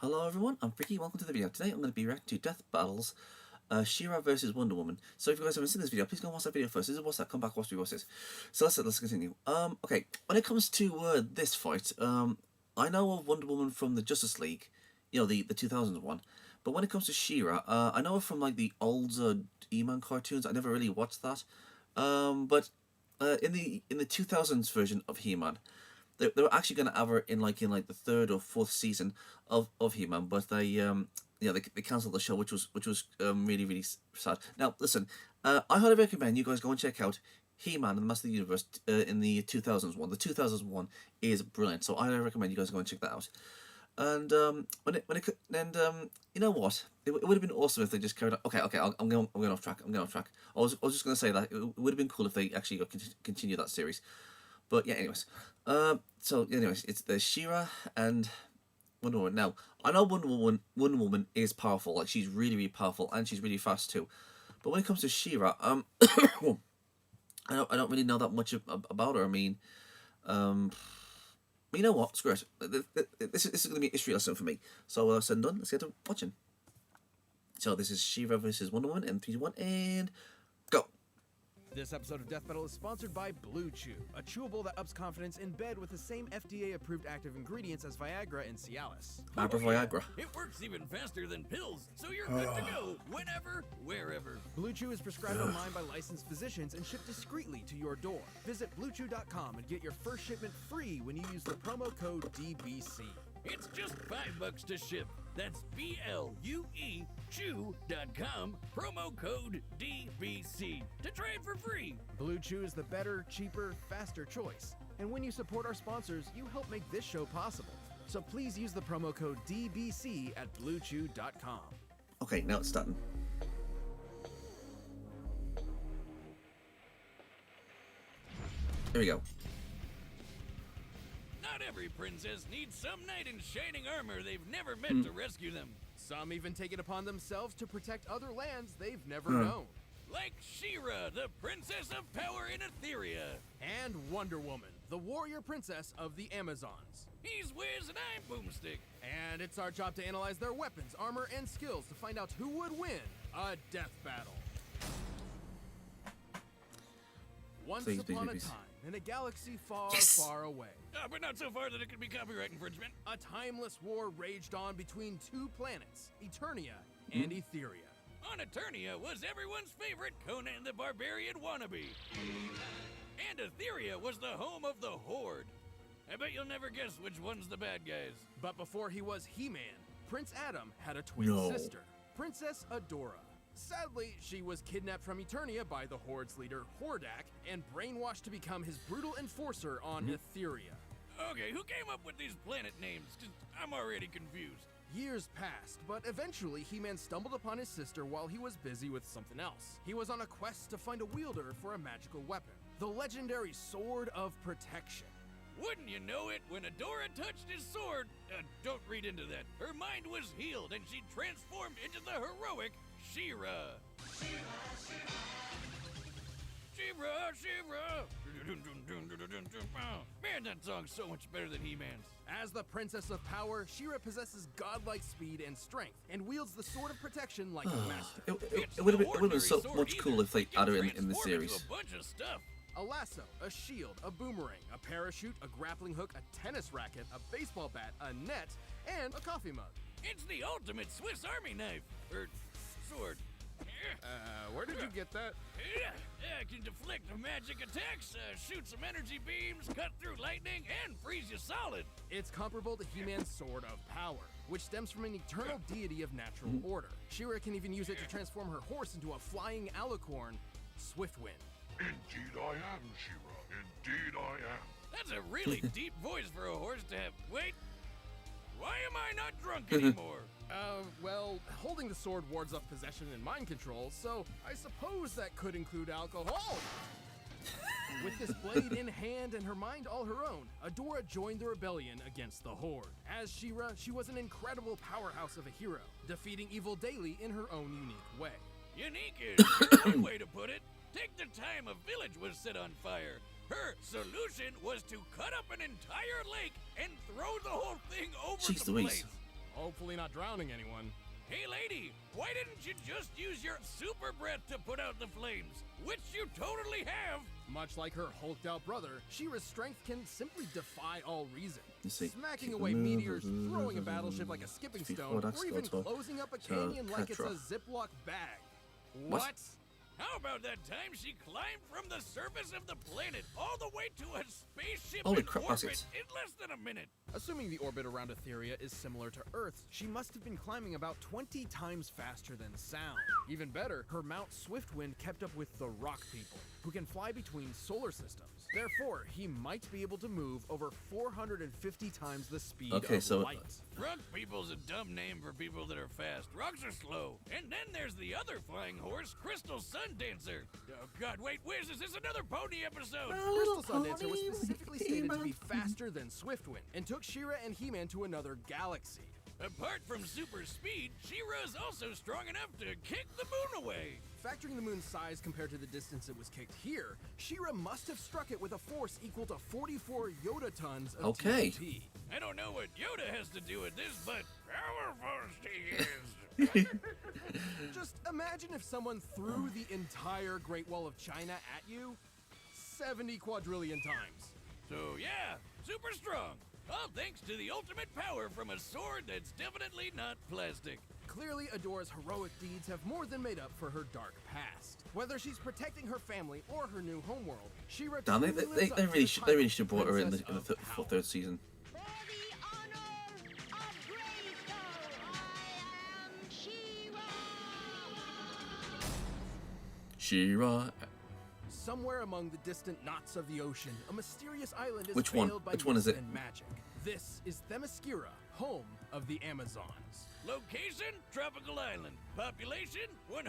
Hello everyone, I'm Freaky, welcome to the video. Today I'm going to be reacting to Death Battles, She-Ra versus Wonder Woman. So if you guys haven't seen this video, please go and watch that video first. This is what's that, come back, watch me watch this. So let's continue. Okay, when it comes to this fight, I know of Wonder Woman from the Justice League, you know, the 2000 one. But when it comes to She-Ra, I know her from like the old E-Man cartoons. I never really watched that. But in the 2000s version of He-Man, they were actually going to have her in like the third or fourth season of He-Man, but they they cancelled the show, which was really sad. Now listen, I highly recommend you guys go and check out He-Man and the Master of the Universe in the 2000s one. The 2000s one is brilliant, so I highly recommend you guys go and check that out. And you know what? It would have been awesome if they just carried on. Okay, I'm going off track. I was just going to say that it would have been cool if they actually continue that series. But yeah, anyways. It's the She-Ra and Wonder Woman. Now, I know Wonder Woman is powerful. Like, she's really powerful, and she's really fast too. But when it comes to She-Ra, I don't really know that much about her. I mean, you know what? Screw it. This is going to be a history lesson for me. So, said and done. Let's get to watching. So, this is She-Ra versus Wonder Woman in 3, 2, 1, and go. This episode of Death Battle is sponsored by Blue Chew, a chewable that ups confidence in bed with the same FDA-approved active ingredients as Viagra and Cialis. Viagra. It works even faster than pills, so you're good to go whenever, wherever. Blue Chew is prescribed online by licensed physicians and shipped discreetly to your door. Visit BlueChew.com and get your first shipment free when you use the promo code DBC. It's just $5 to ship. That's BLUE Chew.com, promo code DBC to try it for free. Blue Chew is the better, cheaper, faster choice. And when you support our sponsors, you help make this show possible. So please use the promo code DBC at BlueChew.com. Okay, now it's starting. Here we go. Not every princess needs some knight in shining armor they've never met to rescue them. Some even take it upon themselves to protect other lands they've never known. Like She-Ra, the princess of power in Etheria. And Wonder Woman, the warrior princess of the Amazons. He's Wiz and I'm Boomstick. And it's our job to analyze their weapons, armor, and skills to find out who would win a death battle. Once upon a time, in a galaxy far away, but not so far that it could be copyright infringement. a timeless war raged on between two planets, Eternia and Etheria. On Eternia was everyone's favorite Conan the Barbarian wannabe. And Etheria was the home of the Horde. I bet you'll never guess which one's the bad guys. But before he was He-Man, Prince Adam had a twin sister, Princess Adora. Sadly, she was kidnapped from Eternia by the Horde's leader, Hordak, and brainwashed to become his brutal enforcer on Etheria. Okay, who came up with these planet names? 'Cause I'm already confused. Years passed, but eventually He-Man stumbled upon his sister while he was busy with something else. He was on a quest to find a wielder for a magical weapon, the legendary Sword of Protection. Wouldn't you know it, when Adora touched his sword, don't read into that, her mind was healed and she transformed into the heroic She-Ra. She-Ra, She-Ra. Man, that song's so much better than He-Man's. As the Princess of Power, She-Ra possesses godlike speed and strength, and wields the Sword of Protection like a master. It would have been so much cooler if they added her in the series. A bunch of stuff. A lasso, a shield, a boomerang, a parachute, a grappling hook, a tennis racket, a baseball bat, a net, and a coffee mug. It's the ultimate Swiss Army knife. Or sword. Where did you get that? I can deflect magic attacks, shoot some energy beams, cut through lightning, and freeze you solid. It's comparable to He-Man's Sword of Power, which stems from an eternal deity of natural order. She-Ra can even use it to transform her horse into a flying alicorn, Swiftwind. Indeed I am, She-Ra. Indeed I am. That's a really deep voice for a horse to have. Wait, why am I not drunk anymore? Well, holding the sword wards off possession and mind control, so I suppose that could include alcohol. With this blade in hand and her mind all her own, Adora joined the rebellion against the Horde. As She-Ra, she was an incredible powerhouse of a hero, defeating evil daily in her own unique way. Unique is one way to put it. Take the time a village was set on fire. Her solution was to cut up an entire lake and throw the whole thing over Jeez the Louise. place. Hopefully not drowning anyone. Hey lady, why didn't you just use your super breath to put out the flames? Which you totally have! Much like her hulked out brother, She-Ra's strength can simply defy all reason. You see, Smacking keep away moving, meteors, throwing a battleship like a skipping speed stone, forward, or even Axel, closing up a to canyon like it's a Petra. Ziploc bag. What? What? How about that time she climbed from the surface of the planet all the way to a spaceship Holy in crap, orbit baskets. in less than a minute? Assuming the orbit around Etheria is similar to Earth's, she must have been climbing about 20 times faster than sound. Even better, her Mount Swiftwind kept up with the Rock People, who can fly between solar systems. Therefore, he might be able to move over 450 times the speed Okay, of so- light. Rock people's a dumb name for people that are fast. Rocks are slow. And then there's the other flying horse, Crystal Sun Dancer. Oh god, wait, Wiz, is this another pony episode? Crystal Sun Dancer was specifically stated to be faster than Swiftwind, and took She-Ra and He-Man to another galaxy. Apart from super speed, She-Ra is also strong enough to kick the moon away. Factoring the moon's size compared to the distance it was kicked here, She-Ra must have struck it with a force equal to 44 Yoda tons of Okay. TNT. I don't know what Yoda has to do with this, but powerful she is. Just imagine if someone threw the entire Great Wall of China at you 70 quadrillion times. So yeah, super strong. All thanks to the ultimate power from a sword that's definitely not plastic. Clearly, Adora's heroic deeds have more than made up for her dark past. Whether she's protecting her family or her new homeworld, She-Ra Damn, truly they lives up really to the should title, have brought her in the Princess of Power. third season. For the honor of Grayskull, I am She-Ra! She-Ra. Somewhere among the distant knots of the ocean, a mysterious island is Which one? veiled by Which one is mist it? and magic. This is Themyscira, home of the Amazons. Location, tropical island. Population, 100%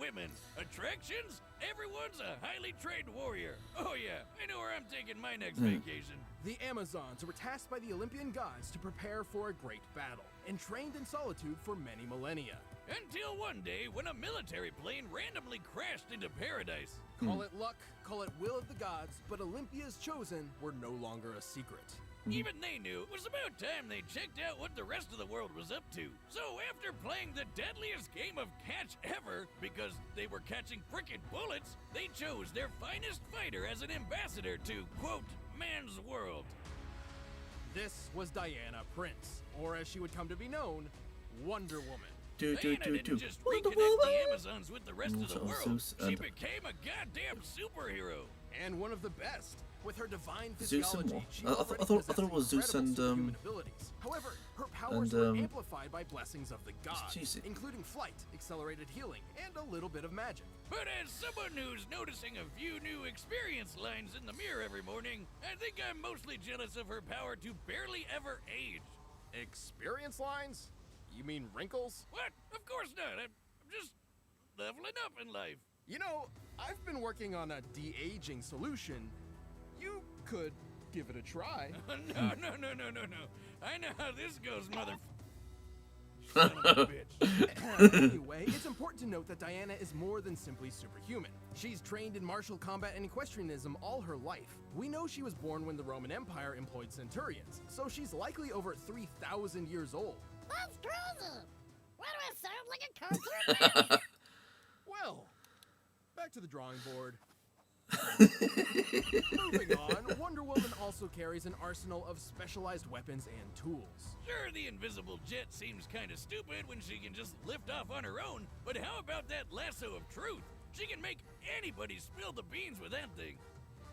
women. Attractions, everyone's a highly trained warrior. Oh yeah, I know where I'm taking my next vacation. The Amazons were tasked by the Olympian gods to prepare for a great battle, and trained in solitude for many millennia. Until one day when a military plane randomly crashed into paradise. Call it luck, call it will of the gods, but Olympia's chosen were no longer a secret. Even they knew it was about time they checked out what the rest of the world was up to. So after playing the deadliest game of catch ever, because they were catching frickin' bullets, they chose their finest fighter as an ambassador to, quote, man's world. This was Diana Prince, or as she would come to be known, Wonder Woman. Diana didn't just Wonder reconnect the Woman. Amazons with the rest of the Also world. Zeus She and- became a goddamn superhero. And one of the best. With her divine Zeus and physiology, what? she I thought it was Zeus and, superhuman abilities. However, her powers and, were amplified by blessings of the gods, Jeez. including flight, accelerated healing, and a little bit of magic. But as someone who's noticing a few new experience lines in the mirror every morning, I think I'm mostly jealous of her power to barely ever age. Experience lines? You mean wrinkles? What? Of course not. I'm just leveling up in life. You know, I've been working on a de-aging solution. You could give it a try. No. I know how this goes, mother. Son of a bitch. Anyway, it's important to note that Diana is more than simply superhuman. She's trained in martial combat and equestrianism all her life. We know she was born when the Roman Empire employed centurions, so she's likely over 3,000 years old. That's crazy! Why do I sound like a cartoon? Well, back to the drawing board. Moving on, Wonder Woman also carries an arsenal of specialized weapons and tools. Sure, the invisible jet seems kind of stupid when she can just lift off on her own, but how about that lasso of truth? She can make anybody spill the beans with that thing.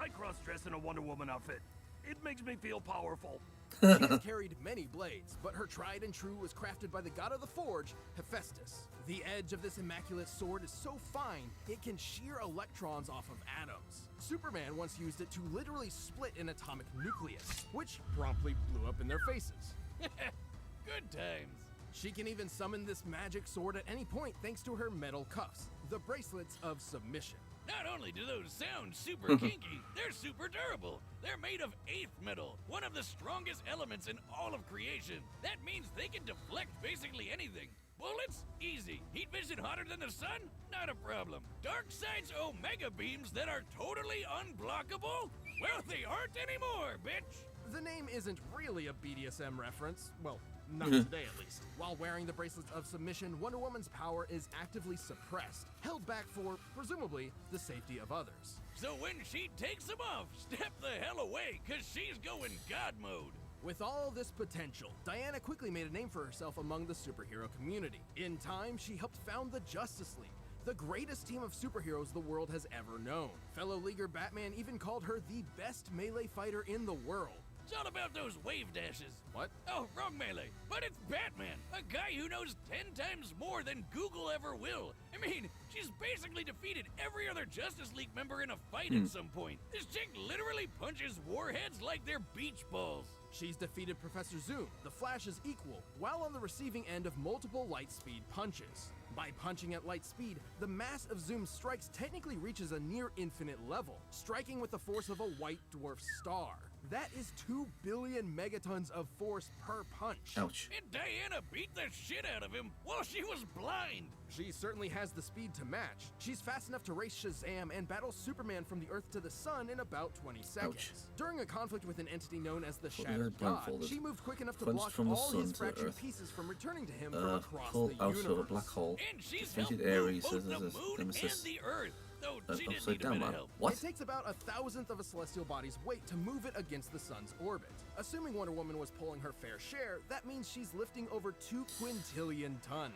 I cross-dress in a Wonder Woman outfit. It makes me feel powerful. She has carried many blades, but her tried and true was crafted by the god of the forge, Hephaestus. The edge of this immaculate sword is so fine, it can shear electrons off of atoms. Superman once used it to literally split an atomic nucleus, which promptly blew up in their faces. Good times. She can even summon this magic sword at any point thanks to her metal cuffs, the bracelets of submission. Not only do those sound super kinky, they're super durable. They're made of 8th metal, one of the strongest elements in all of creation. That means they can deflect basically anything. Bullets? Easy. Heat vision hotter than the sun? Not a problem. Darkseid's Omega beams that are totally unblockable? Well, they aren't anymore, bitch. The name isn't really a BDSM reference. Well, Not today, at least. While wearing the bracelets of submission, Wonder Woman's power is actively suppressed, held back for, presumably, the safety of others. So when she takes them off, step the hell away, cause she's going God mode. With all this potential, Diana quickly made a name for herself among the superhero community. In time, she helped found the Justice League, the greatest team of superheroes the world has ever known. Fellow Leaguer Batman even called her the best melee fighter in the world. It's all about those wave dashes. What? Oh, wrong melee. But it's Batman, a guy who knows 10 times more than Google ever will. I mean, she's basically defeated every other Justice League member in a fight at some point. This chick literally punches warheads like they're beach balls. She's defeated Professor Zoom, the Flash's equal, while on the receiving end of multiple light speed punches. By punching at light speed, the mass of Zoom's strikes technically reaches a near infinite level, striking with the force of a white dwarf star. That is 2 billion megatons of force per punch. Ouch. And Diana beat the shit out of him while she was blind. She certainly has the speed to match. She's fast enough to race Shazam and battle Superman from the Earth to the Sun in about 20 seconds. Ouch. During a conflict with an entity known as the Thought we Shattered had God, blindfolded. she moved quick enough to Punched block from the all sun his to fractured Earth. pieces from returning to him from across Pull the out universe. of a black hole. And she's helped Defeated move Ares both as the his moon nemesis. and the Earth. Though she didn't Upside need a down bit of man. help. What? It takes about 1,000th of a celestial body's weight to move it against the sun's orbit. Assuming Wonder Woman was pulling her fair share, that means she's lifting over 2 quintillion tons.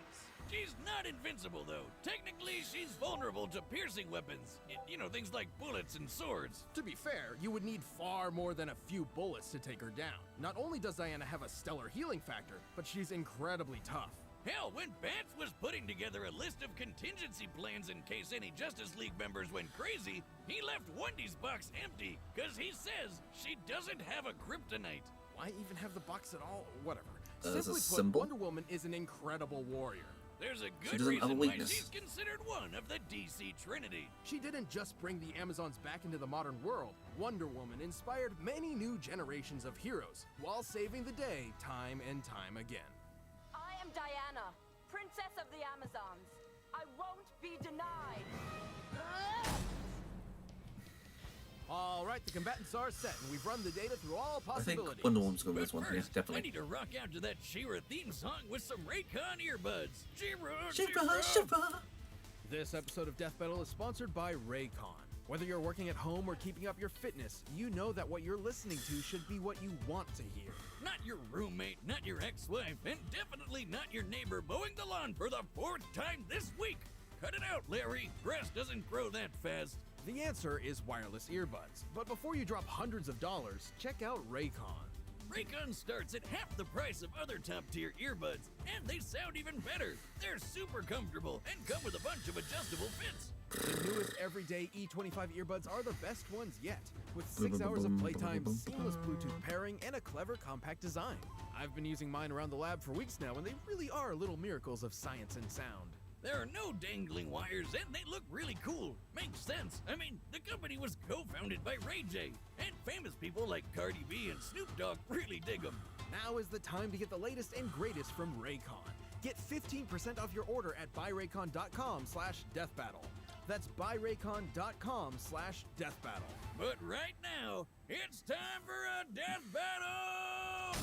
She's not invincible, though. Technically, she's vulnerable to piercing weapons. You know, things like bullets and swords. To be fair, you would need far more than a few bullets to take her down. Not only does Diana have a stellar healing factor, but she's incredibly tough. Hell, when Bats was putting together a list of contingency plans in case any Justice League members went crazy, he left Wendy's box empty, cause he says she doesn't have a kryptonite. Why even have the box at all? Whatever. As a Simply put, symbol? Wonder Woman is an incredible warrior. There's a She good doesn't have a reason why weakness. she's considered one of the DC Trinity. She didn't just bring the Amazons back into the modern world. Wonder Woman inspired many new generations of heroes, while saving the day time and time again. I am Diana, Princess of the Amazons. I won't be denied. All right, the combatants are set, and we've run the data through all I think possibilities. Wonder Woman's going to be But this one. first, Yeah, I definitely. need to rock out to that She-Ra theme song with some Raycon earbuds. She-Ra, Shiva, Shiva. This episode of Death Battle is sponsored by Raycon. Whether you're working at home or keeping up your fitness, you know that what you're listening to should be what you want to hear. Not your roommate, not your ex-wife, and definitely not your neighbor mowing the lawn for the 4th time this week. Cut it out, Larry. Grass doesn't grow that fast. The answer is wireless earbuds. But before you drop hundreds of dollars, check out Raycon. Raycon starts at half the price of other top-tier earbuds, and they sound even better. They're super comfortable and come with a bunch of adjustable fits. The newest everyday E25 earbuds are the best ones yet, with Boom, 6 boom, hours of boom, playtime, boom, boom, seamless boom. Bluetooth pairing, and a clever compact design. I've been using mine around the lab for weeks now, and they really are little miracles of science and sound. There are no dangling wires, and they look really cool. Makes sense. I mean, the company was co-founded by Ray J, and famous people like Cardi B and Snoop Dogg really dig them. Now is the time to get the latest and greatest from Raycon. Get 15% off your order at buyraycon.com/deathbattle. That's buyraycon.com/deathbattle. But right now, it's time for a death battle!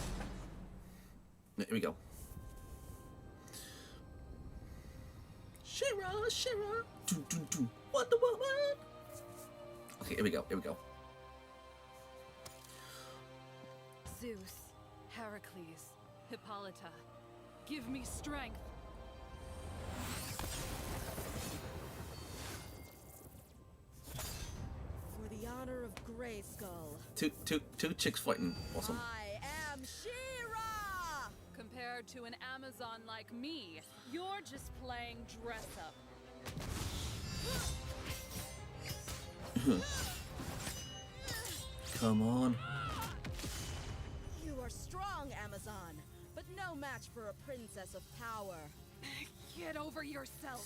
Here we go. Shira, Shira. Dun, dun, dun. Wonder Woman. Okay, here we go. Here we go. Zeus, Heracles, Hippolyta, give me strength. For the honor of Grayskull, Two chicks fighting. Awesome. I am She-Ra! Compared to an Amazon like me, you're just playing dress up. Come on. You are strong, Amazon, but no match for a princess of power. Get over yourself.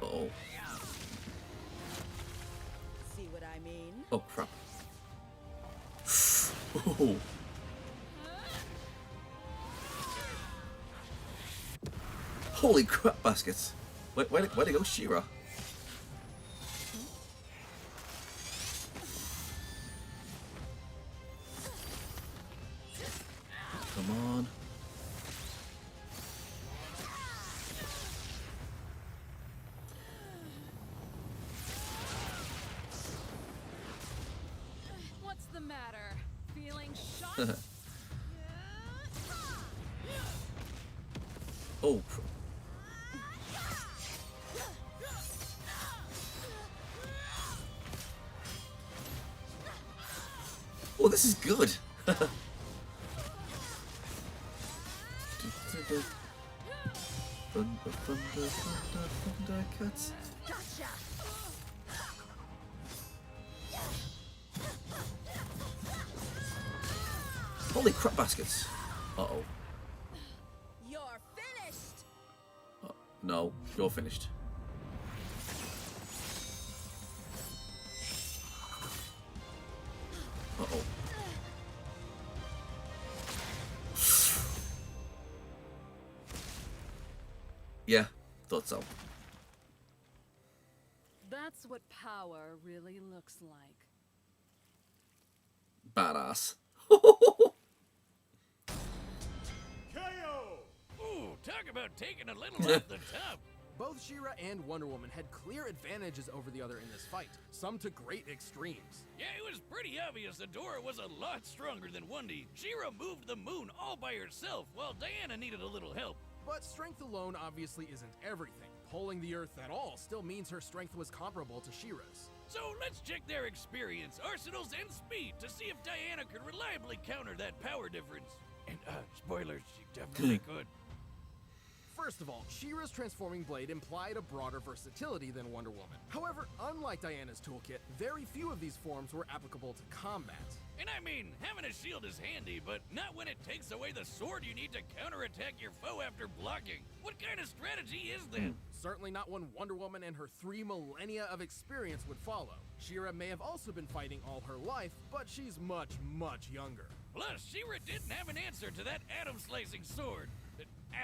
Uh-oh. See what I mean? Oh, crap. Oh. Holy crap baskets. Where'd it go, She-Ra? Come on. What's the matter? Feeling shot? Oh. Oh, this is good. Thunder cats. Gotcha! Holy crap baskets. Uh-oh. You're finished! No, you're finished. Uh-oh. Yeah, thought so. That's what power really looks like. Badass. Ooh, talk about taking a little off the top. Both She-Ra and Wonder Woman had clear advantages over the other in this fight, some to great extremes. Yeah, it was pretty obvious Adora was a lot stronger than Wendy. She-Ra moved the moon all by herself, while Diana needed a little help. But strength alone obviously isn't everything. Pulling the Earth at all still means her strength was comparable to She-Ra's. So let's check their experience, arsenals, and speed to see if Diana could reliably counter that power difference. And, spoilers, she definitely could. First of all, She-Ra's transforming blade implied a broader versatility than Wonder Woman. However, unlike Diana's toolkit, very few of these forms were applicable to combat. And I mean, having a shield is handy, but not when it takes away the sword you need to counterattack your foe after blocking. What kind of strategy is that? Certainly not one Wonder Woman and her 3 millennia of experience would follow. She-Ra may have also been fighting all her life, but she's much, much younger. Plus, She-Ra didn't have an answer to that atom-slicing sword.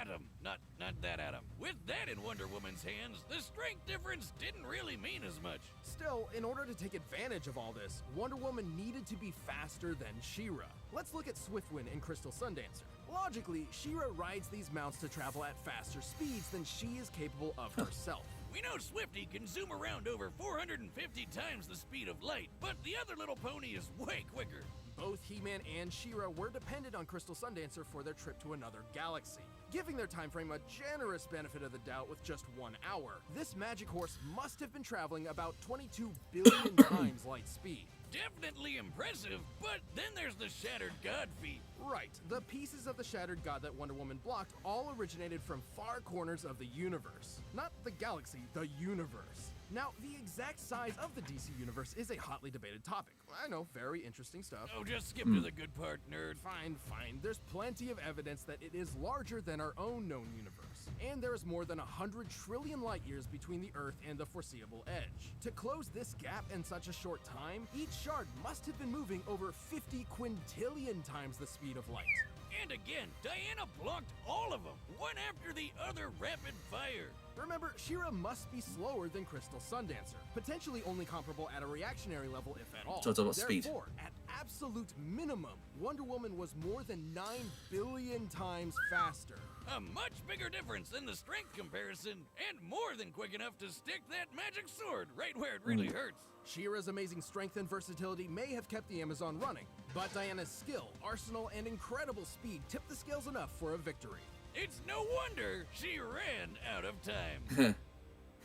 Atom, not that atom. With that in Wonder Woman's hands, the strength difference didn't really mean as much. Still, in order to take advantage of all this, Wonder Woman needed to be faster than She-Ra. Let's look at Swiftwind and Crystal Sundancer. Logically, She-Ra rides these mounts to travel at faster speeds than she is capable of herself. We know Swifty can zoom around over 450 times the speed of light, but the other little pony is way quicker. Both He-Man and She-Ra were dependent on Crystal Sundancer for their trip to another galaxy, giving their time frame a generous benefit of the doubt with just 1 hour. This magic horse must have been traveling about 22 billion times light speed. Definitely impressive, but then there's the Shattered God feat. Right, the pieces of the Shattered God that Wonder Woman blocked all originated from far corners of the universe. Not the galaxy, the universe. Now, the exact size of the DC universe is a hotly debated topic. I know, very interesting stuff. Oh, just skip to the good part, nerd. Fine. There's plenty of evidence that it is larger than our own known universe. And there is more than 100 trillion light years between the Earth and the foreseeable edge. To close this gap in such a short time, each shard must have been moving over 50 quintillion times the speed of light. And again, Diana blocked all of them, one after the other rapid fire. Remember, She-Ra must be slower than Crystal Sundancer, potentially only comparable at a reactionary level if at all. So it's all about speed. Therefore, at absolute minimum, Wonder Woman was more than 9 billion times faster. A much bigger difference than the strength comparison, and more than quick enough to stick that magic sword right where it really hurts. She-Ra's amazing strength and versatility may have kept the Amazon running, but Diana's skill, arsenal, and incredible speed tipped the scales enough for a victory. It's no wonder she ran out of time.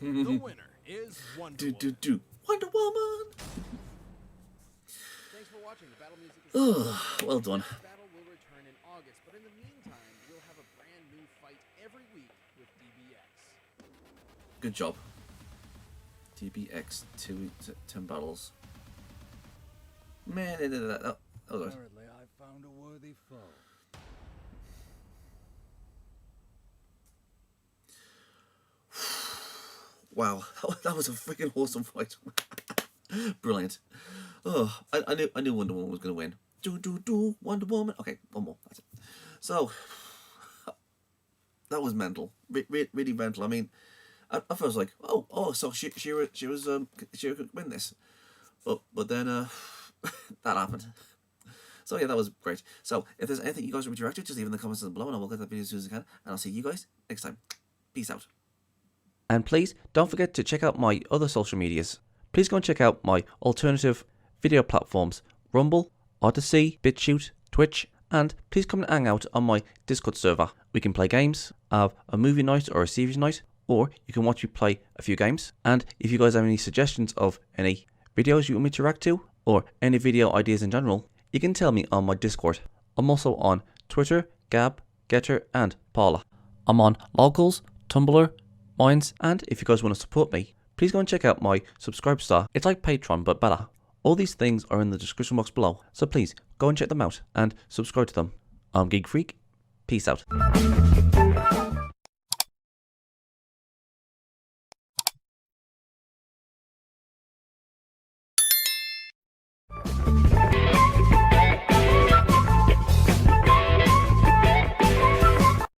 The winner is Wonder Woman. Wonder Woman! Thanks for watching. The battle music is Well done. This battle will return in August, but in the meantime, we'll have a brand new fight every week with DBX. Good job. DBX 10 battles. Man, that was right. Apparently, I found a worthy foe. Wow, that was a freaking awesome fight. Brilliant. Oh, I knew Wonder Woman was going to win. Wonder Woman. Okay, one more. That's it. So, that was mental. Really mental. I mean, at first I was like, oh, so she could win this. But then, that happened. So yeah, that was great. So if there's anything you guys want me to react to, just leave in the comments below and I will get that video as soon as I can. And I'll see you guys next time. Peace out. And please don't forget to check out my other social medias. Please go and check out my alternative video platforms, Rumble, Odyssey, BitChute, Twitch, and please come and hang out on my Discord server. We can play games, have a movie night or a series night, or you can watch me play a few games. And if you guys have any suggestions of any videos you want me to react to, or any video ideas in general, you can tell me on my Discord. I'm also on Twitter, Gab, Getter, and Paula. I'm on Locals, Tumblr, Minds, and if you guys want to support me, please go and check out my Subscribestar. It's like Patreon, but better. All these things are in the description box below, so please go and check them out and subscribe to them. I'm Geek Freak. Peace out.